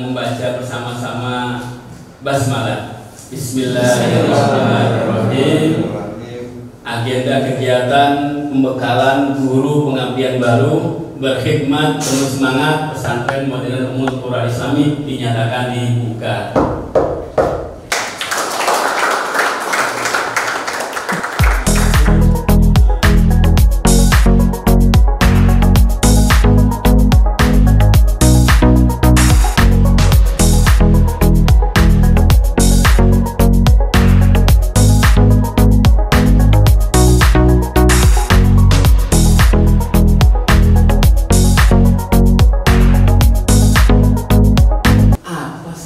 membaca bersama-sama basmalah. Bismillahirrahmanirrahim. Agenda kegiatan pembekalan guru pengabdian baru berkhidmat penuh semangat pesantren Modern Ummul Qura Islami dinyatakan dibuka.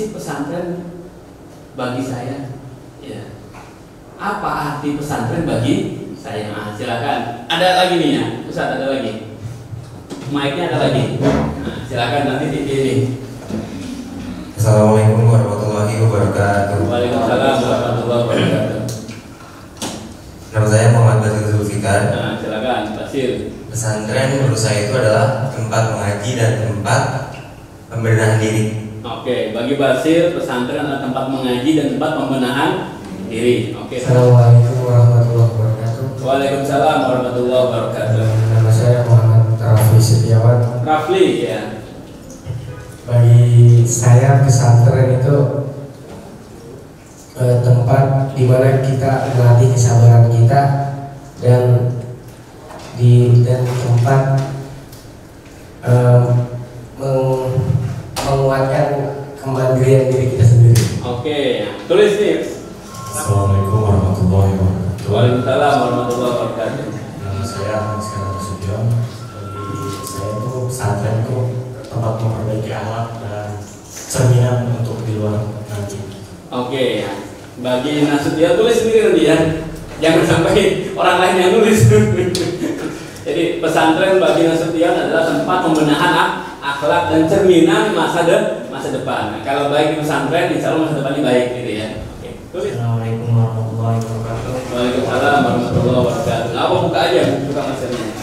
Pesantren bagi saya, ya. Apa arti pesantren bagi saya? Nah, silakan. Ada lagi nih ya, Ustaz, ada lagi. Mic-nya ada lagi. Nah, silakan nanti dipilih. Assalamualaikum warahmatullahi wabarakatuh. Waalaikumsalam warahmatullahi wabarakatuh. Nama saya Muhammad Basir Zulfikar. Nah, silakan, Basir. Pesantren menurut saya itu adalah tempat mengaji dan tempat pembenahan diri. Oke, bagi Basir, pesantren adalah tempat mengaji dan tempat pembenahan diri. Oke. Assalamualaikum warahmatullahi wabarakatuh. Waalaikumsalam warahmatullahi wabarakatuh. Nama saya Muhammad Rafli Setiawan. Rafli, ya. Bagi saya pesantren itu tempat di mana kita melatih kesabaran kita dan tempat menguatkan kemandirian diri kita sendiri. Oke, tulis nih. Assalamualaikum warahmatullahi wabarakatuh. Waalaikumsalam warahmatullahi wabarakatuh. Nama saya Rizky Nasution. Bagi saya itu pesantren itu tempat memperbaiki akhlak dan cerminan untuk di luar nanti. Oke, ya. Bagi Nasution tulis sendiri nanti ya. Jangan sampai orang lain yang nulis. Jadi pesantren bagi Nasution adalah tempat pembenahan akhlak dan cerminan masa depan. Nah, kalau baik di pesantren, insya Allah masa depannya baik gitu ya. Oke, tulis. Assalamualaikum warahmatullahi wabarakatuh. Waalaikumsalam warahmatullahi wabarakatuh. Apa buka aja buka masternya?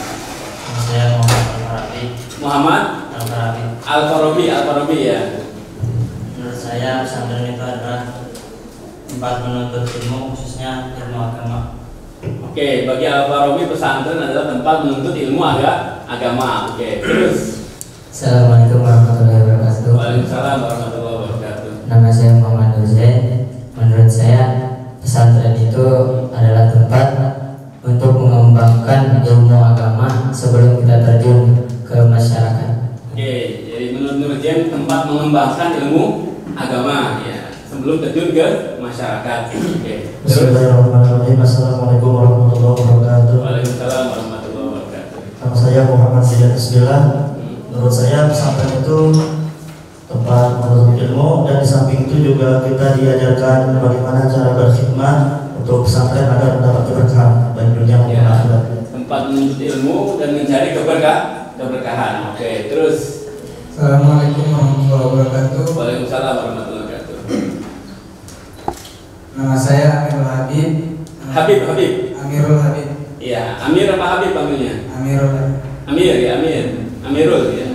Saya Muhammad Al-Farabi. Muhammad Al-Farabi. Al-Farabi ya. Menurut saya pesantren itu adalah tempat menuntut ilmu, khususnya ilmu agama. Oke, bagi Al-Farabi pesantren adalah tempat menuntut ilmu agama. Oke, terus. Assalamualaikum warahmatullahi wabarakatuh. Waalaikumsalam warahmatullahi wabarakatuh. Nama saya Muhammad Hussein. Menurut saya pesantren itu adalah tempat untuk mengembangkan ilmu agama sebelum kita terjun ke masyarakat. Oke, jadi menurut Jen tempat mengembangkan ilmu agama ya sebelum terjun ke masyarakat. Oke. Bismillahirrahmanirrahim. Assalamualaikum warahmatullahi wabarakatuh. Waalaikumsalam warahmatullahi wabarakatuh. Nama saya Muhammad Sidat Isbillah. Menurut saya pesantren itu tempat menuntut ilmu dan di samping itu juga kita diajarkan bagaimana cara berkhidmat untuk pesantren agar mendapat keberkahan baik dunia maupun akhirat. Tempat menuntut ilmu dan mencari keberkahan. Oke, terus. Assalamualaikum warahmatullahi wabarakatuh. Waalaikumsalam warahmatullahi wabarakatuh. Nama saya Amirul Habib. Habib. Amirul Habib. Iya, Amir apa Habib panggilnya? Amirul Habib. Amir ya, Amirul ya.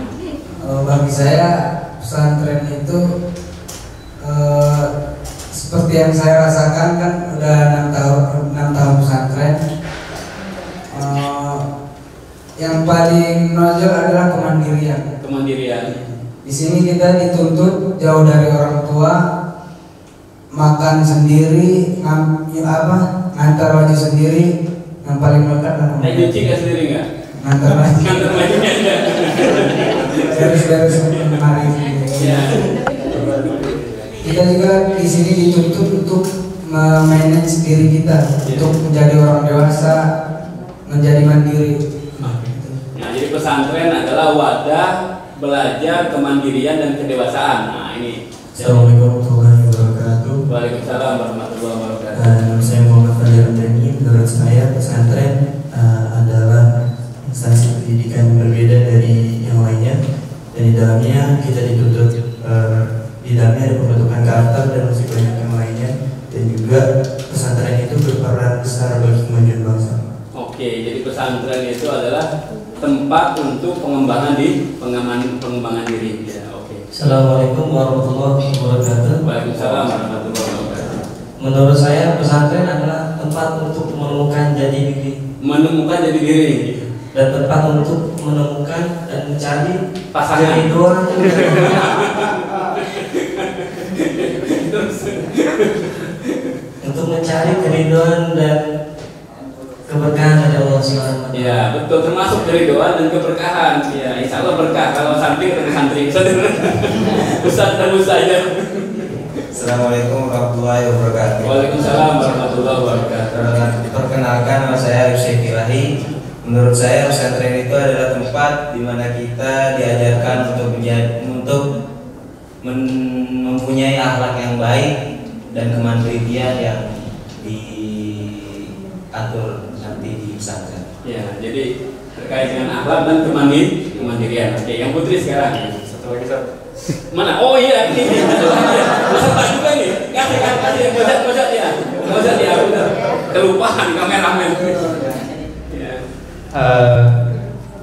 Bagi saya pesantren itu seperti yang saya rasakan kan udah 6 tahun pesantren. Yang paling menonjol adalah kemandirian. Di sini kita dituntut jauh dari orang tua, makan sendiri, ngantar baju sendiri, yang paling melekat adalah nyuci nggak sendiri nggak? ngantar baju. Beres-beres lemari. Ya. Kita juga di sini dituntut untuk memanage diri kita, untuk menjadi orang dewasa, menjadi mandiri. Nah, jadi pesantren adalah wadah belajar kemandirian dan kedewasaan. Nah, ini. Assalamualaikum warahmatullahi wabarakatuh. Waalaikumsalam warahmatullahi wabarakatuh. Nama saya Muhammad Fadil Ramdhani. Menurut saya pesantren adalah instansi pendidikan yang berbeda dari yang lainnya, dan di dalamnya kita dituntut di dalamnya ada pembentukan karakter dan masih banyak yang lainnya, dan juga pesantren itu berperan besar bagi kemajuan bangsa. Oke, jadi pesantren itu adalah tempat untuk pengembangan diri. Ya, oke. Assalamualaikum warahmatullahi wabarakatuh. Waalaikumsalam warahmatullahi wabarakatuh. Menurut saya pesantren adalah tempat untuk menemukan jati diri. Menemukan jati diri. Dan tempat untuk menemukan dan mencari pasangan keriduan. Untuk mencari keriduan dan keberkahan dari Allah SWT. Ya betul, termasuk keriduan dan keberkahan. Ya insya Allah berkah kalau santri ketemu santri. Ustaz dan Ustazah. Assalamualaikum warahmatullahi wabarakatuh. Waalaikumsalam warahmatullahi wabarakatuh. Perkenalkan, nama saya Yusuf Ilahi. Menurut saya pesantren itu adalah tempat di mana kita diajarkan untuk mempunyai akhlak yang baik dan kemandirian yang diatur nanti di pesantren. Ya, jadi terkait dengan akhlak dan kemandirian. Oke, yang putri sekarang. Satu lagi, Ustaz. Mana? Oh iya, ini. Ustaz juga nih. Kasih Ustaz ya. Ustaz ya, benar. Kelupaan kameramen.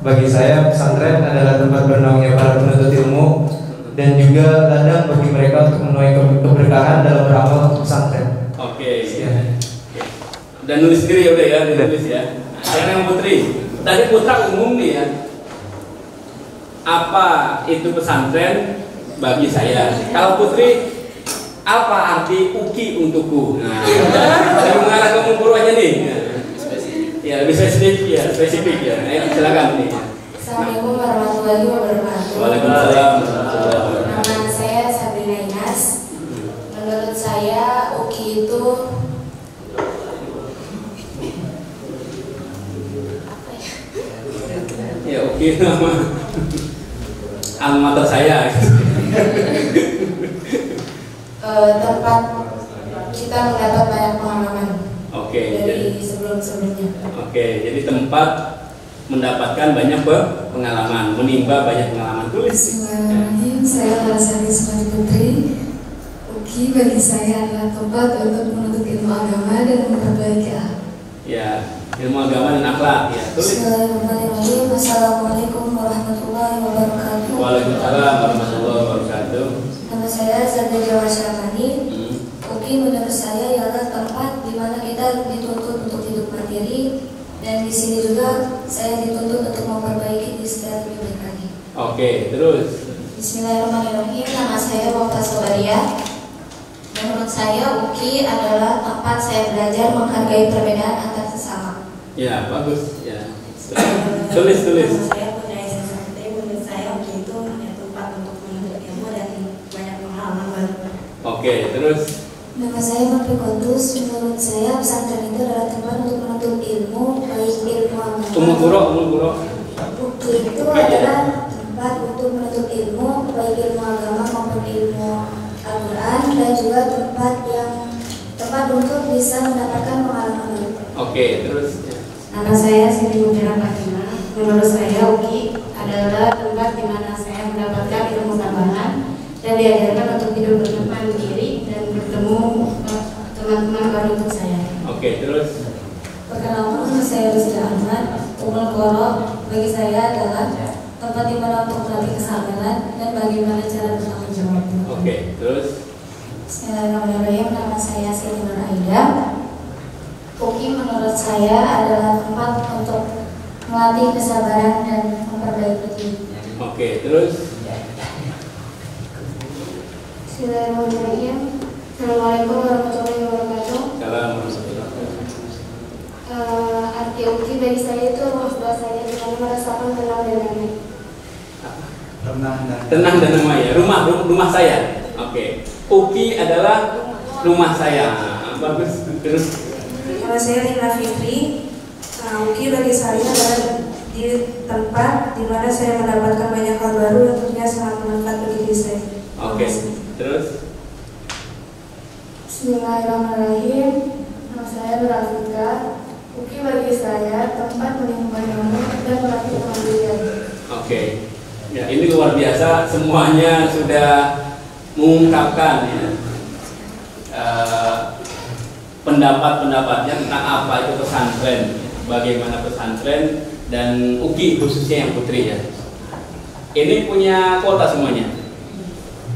Bagi saya pesantren adalah tempat bernaungnya para penuntut ilmu dan juga ladang bagi mereka untuk menuai keberkahan dalam beramal untuk pesantren. Oke. Dan nulis sendiri ya udah ya, nulis ya. Sekarang yang putri. Tadi putra umum nih ya. Apa itu pesantren bagi saya? Kalau putri, apa arti UKI untukku? Nah, saya mengarah ke Mungkuru aja nih. Ya, lebih spesifik ya. Ayo silakan nih. Assalamualaikum warahmatullahi wabarakatuh. Waalaikumsalam. Nama saya Sabrina Inas. Menurut saya UKI itu ya UKI nama alma mater saya. Tempat kita mendapat banyak pengalaman. Oke. Dari sebelum-sebelumnya. Oke, jadi tempat mendapatkan banyak pengalaman, menimba banyak pengalaman. Tulis. Bismillahirrahmanirrahim. Saya Larasari Sukmani Putri. UKI bagi saya adalah tempat untuk menuntut ilmu agama dan memperbaiki akhlak. Ya, ilmu agama dan akhlak. Ya, tulis. Bismillahirrahmanirrahim. Assalamualaikum warahmatullahi wabarakatuh. Waalaikumsalam warahmatullahi wabarakatuh. Nama saya Zada Jawa Syarmani. UKI menurut saya ialah tempat di mana kita dituntut untuk hidup mandiri, dan di sini juga saya dituntut untuk memperbaiki diri saya lebih baik lagi. Oke, terus. Bismillahirrahmanirrahim. Nama saya Wafta Sobaria. Menurut saya UKI adalah tempat saya belajar menghargai perbedaan antar sesama. Ya, bagus. Ya. Tulis. Nama saya Putri Aisyah Sakti. Menurut saya UKI itu tempat untuk menuntut ilmu dan banyak pengalaman baru. Oke, terus. Nama saya Mafri Kondus. Menurut saya pesantren itu adalah tempat untuk menuntut ilmu, baik ilmu agama. Umur guru. UKI itu adalah tempat untuk menuntut ilmu, baik ilmu agama maupun ilmu Al-Quran, dan juga tempat untuk bisa mendapatkan pengalaman baru. Oke, terus. Nama saya Siti Mujana Fatimah. Menurut saya UKI adalah tempat di mana saya mendapatkan ilmu tambahan dan diajarkan untuk hidup mandiri dan bertemu teman-teman baru untuk saya. Oke, terus. Perkenalkan, nama saya Rizky Ahmad. Umul Qura bagi saya adalah tempat di mana untuk melatih kesabaran dan bagaimana cara bertanggung jawab. Oke, terus. Bismillahirrahmanirrahim. Nama saya Siti Nur Aida. UKI menurut saya adalah tempat untuk melatih kesabaran dan memperbaiki diri. Oke, terus. Bismillahirrahmanirrahim. Assalamualaikum warahmatullahi wabarakatuh. Arti UKI bagi saya itu rumah saya di mana merasakan tenang dan damai. Tenang dan damai ya. Rumah saya. Oke. UKI adalah rumah saya. Bagus. Terus. Nama saya Lina Fitri. UKI bagi saya adalah di tempat di mana saya mendapatkan banyak hal baru yang tentunya sangat bermanfaat bagi diri saya. Oke. Terus. Bismillahirrahmanirrahim. Nama saya Berafika. UKI bagi saya tempat menimba ilmu dan melatih kemandirian. Oke. Ya, ini luar biasa. Semuanya sudah mengungkapkan ya, pendapat-pendapatnya tentang apa itu pesantren, bagaimana pesantren, dan UKI khususnya yang putri ya. Ini punya kuota semuanya.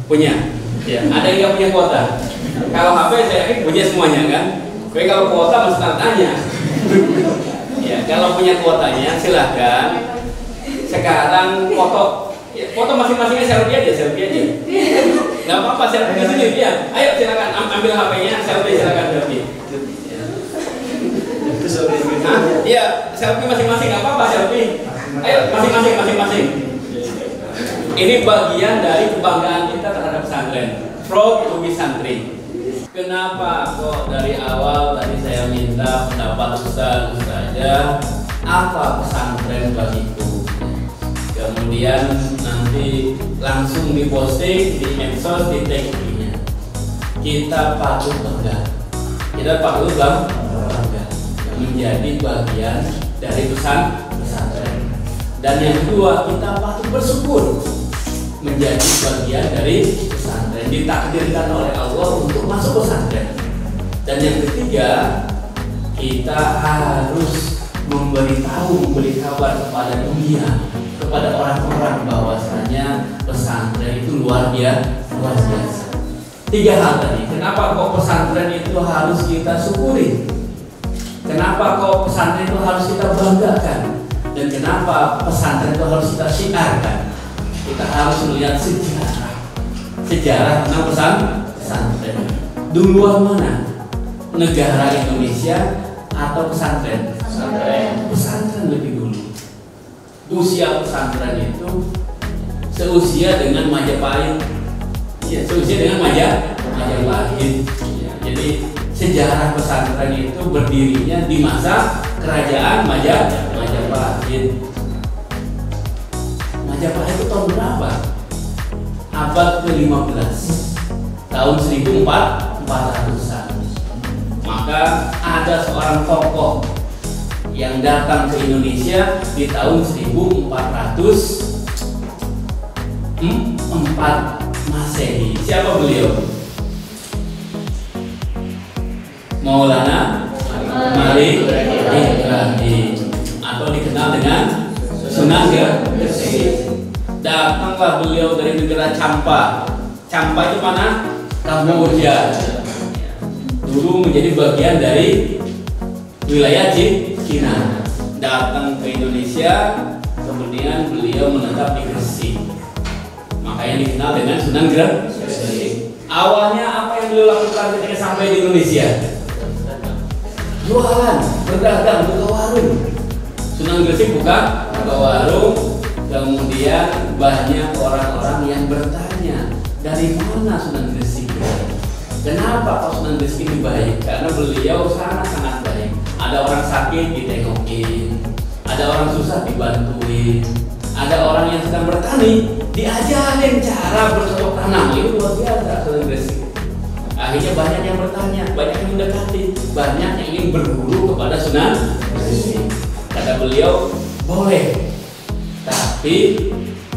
Punya. Ya, ada yang nggak punya kuota. Kalau HP saya yakin punya semuanya kan. Tapi kalau kuota mesti tanya. Ya, kalau punya kuotanya silahkan. Sekarang foto masing-masingnya selfie aja. Nggak apa-apa, selfie di sini dia. Ayo silakan ambil HP-nya, selfie silakan selfie. Iya, selfie masing-masing nggak apa-apa selfie. Ayo masing-masing. Ini bagian dari kebanggaan kita terhadap pesantren. Proud to be santri. Kenapa kok dari awal tadi saya minta pendapat Ustazah apa pesantren bagiku? Kemudian nanti langsung diposting di medsos, di tag-nya. Kita patut bangga. Menjadi bagian dari pesantren. Dan yang kedua, kita patut bersyukur menjadi bagian dari pesantren, ditakdirkan oleh Allah untuk masuk pesantren. Dan yang ketiga, kita harus memberi kabar kepada dunia, kepada orang-orang bahwasanya pesantren itu luar biasa. 3 hal tadi. Kenapa kok pesantren itu harus kita syukuri? Kenapa kok pesantren itu harus kita banggakan? Dan kenapa pesantren itu harus kita syiarkan? Kita harus melihat sejarah tentang pesantren. Duluan mana? Negara Indonesia atau pesantren? Pesantren lebih dulu. Usia pesantren itu seusia dengan Majapahit. Ya, seusia dengan Majapahit. Ya, jadi sejarah pesantren itu berdirinya di masa kerajaan Majapahit. Majapahit itu tahun berapa? Abad ke-15, tahun 1400-an. Maka ada seorang tokoh yang datang ke Indonesia di tahun 1404 Masehi. Siapa beliau? Maulana Malik Ibrahim, atau dikenal dengan Sunan Gresik. Datanglah beliau dari negara Campa. Campa itu mana? Kamboja. Dulu menjadi bagian dari wilayah Cina. Datang ke Indonesia, kemudian beliau menetap di Gresik. Makanya dikenal dengan Sunan Gresik. Awalnya apa yang beliau lakukan ketika sampai di Indonesia? Jualan, berdagang, buka warung. Sunan Gresik buka warung. Kemudian banyak orang-orang yang bertanya, dari mana Sunan Gresik? Kenapa Pak Sunan Gresik ini baik? Karena beliau sangat-sangat baik. Ada orang sakit ditengokin, ada orang susah dibantuin, ada orang yang sedang bertani diajarin cara bercocok tanam. Itu luar biasa Sunan Gresik. Akhirnya banyak yang bertanya, banyak yang mendekati, banyak yang ingin berguru kepada Sunan Gresik. Kata beliau, boleh, tapi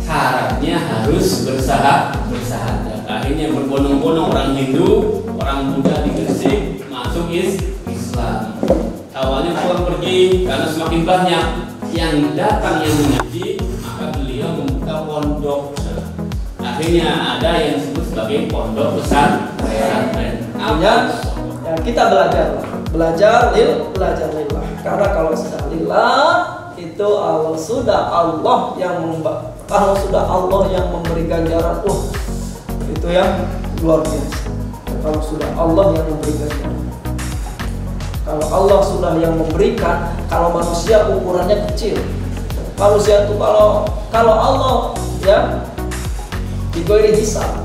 syaratnya harus bersahadat. Akhirnya berbondong-bondong orang Hindu, orang Buddha di Gresik masuk Islam. Awalnya pulang pergi karena semakin banyak yang datang yang mengaji, maka beliau membuka pondok. Akhirnya ada yang disebut sebagai pondok pesantren. Ya, kita belajar lillah. Karena kalau sudah lillah itu Allah yang memberi ganjaran, itu yang luar biasa. Kalau sudah Allah yang memberi ganjaran, kalau Allah sudah yang memberikan, kalau manusia ukurannya kecil, manusia itu kalau Allah ya bigoiri hisab,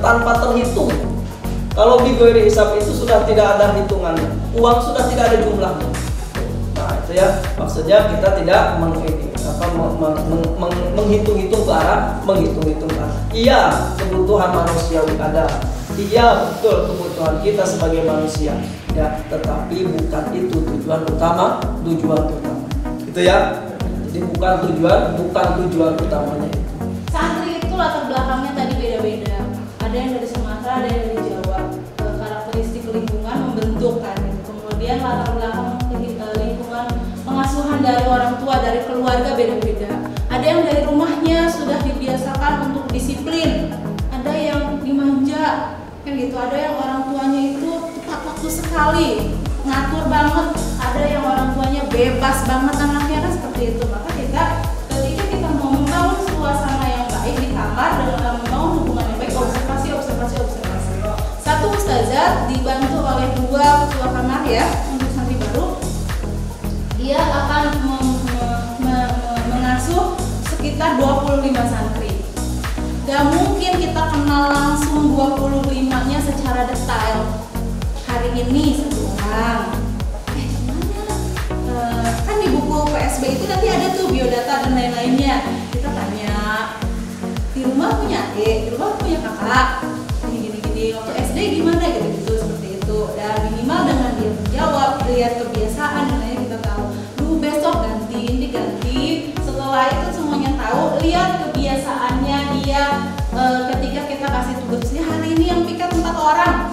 tanpa terhitung. Kalau bigoiri hisab itu sudah tidak ada hitungannya, uang sudah tidak ada jumlahnya. Nah itu ya, maksudnya kita tidak menghitung-hitung ke arah. Iya, kebutuhan manusiawi ada. Iya, betul, kebutuhan kita sebagai manusia. Ya, tetapi bukan itu tujuan utama. Gitu ya. Jadi bukan tujuan utamanya itu. Santri itu latar belakangnya tadi beda-beda. Ada yang dari Sumatera, ada yang dari Jawa. Karakteristik lingkungan membentuk kan. Kemudian latar belakang lingkungan pengasuhan dari orang tua, dari keluarga beda-beda. Ada yang dari rumahnya sudah dibiasakan untuk disiplin. Ada gitu. Ada yang orang tuanya itu tepat waktu sekali, ngatur banget. Ada yang orang tuanya bebas banget anaknya, kan seperti itu. Maka ketika kita mau membangun suasana yang baik di kamar dengan membangun hubungan yang baik, observasi. Satu ustazah dibantu oleh 2 ketua kamar ya untuk santri baru. Dia akan mengasuh sekitar 25 santri. Gak mungkin kita kenal langsung 25-nya secara detail. Hari ini 1 orang. Gimana? Kan di buku PSB itu nanti ada tuh biodata dan lain-lainnya. Kita tanya, di rumah punya adik, di rumah punya kakak, gini, waktu SD gimana gitu, seperti itu. Dan minimal dengan dia menjawab, lihat kebiasaan dan lain, kita tahu. Besok ganti, ini ganti. Setelah itu semuanya tahu, lihat kebiasaannya dia ketika kita kasih tugas, hari ini yang piket 4 orang,